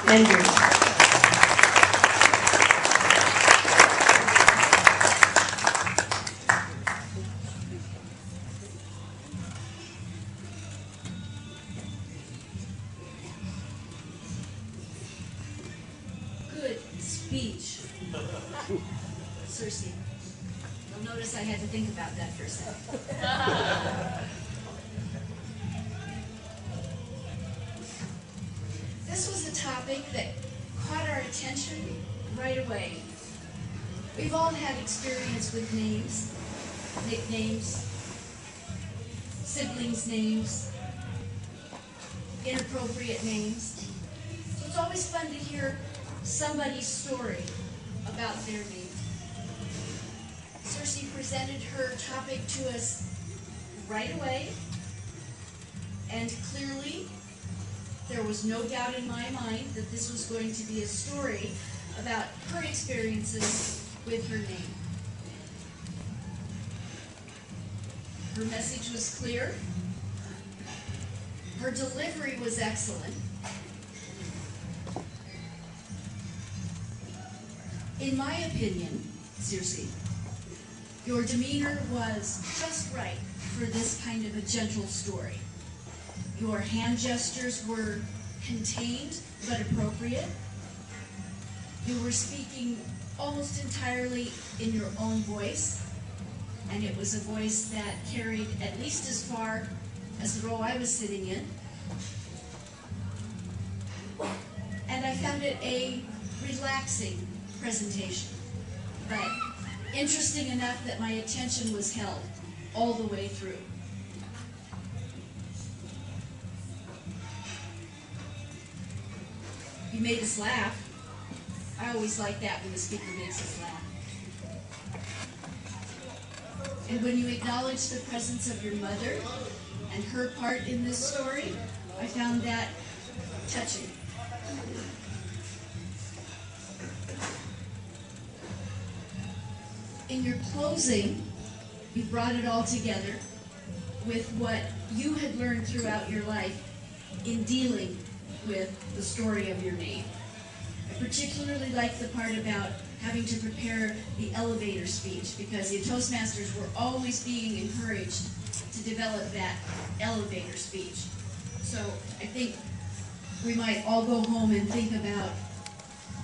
Hendry. Good speech. Cersei. You'll notice I had to think about that for a second. This was a topic that caught our attention right away. We've all had experience with names, nicknames, siblings' names, inappropriate names. So it's always fun to hear somebody's story about their name. Cersei presented her topic to us right away, and clearly there was no doubt in my mind that this was going to be a story about her experiences with her name. Her message was clear. Her delivery was excellent. In my opinion, Cersei, your demeanor was just right for this kind of a gentle story. Your hand gestures were contained but appropriate. You were speaking almost entirely in your own voice, and it was a voice that carried at least as far as the row I was sitting in. And I found it a relaxing presentation, but interesting enough that my attention was held all the way through. You made us laugh. I always like that when the speaker makes us laugh. And when you acknowledge the presence of your mother and her part in this story, I found that touching. In your closing, you brought it all together with what you had learned throughout your life in dealing with the story of your name. I particularly like the part about having to prepare the elevator speech, because the Toastmasters were always being encouraged to develop that elevator speech. So I think we might all go home and think about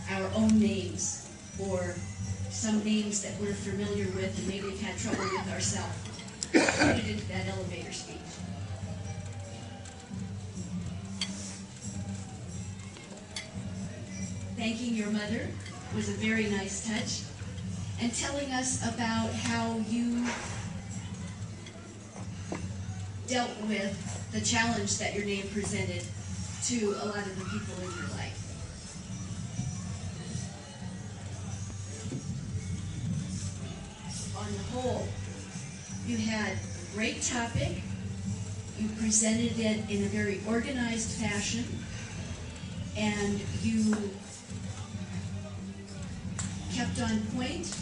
our own names, or some names that we're familiar with and maybe have had trouble with ourselves. Put it into that elevator speech. Thanking your mother was a very nice touch, and telling us about how you dealt with the challenge that your name presented to a lot of the people in your life. On the whole, you had a great topic. You presented it in a very organized fashion, and you kept on point.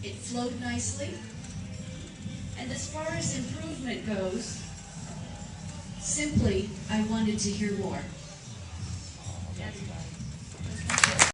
It flowed nicely. And as far as improvement goes, simply, I wanted to hear more. That's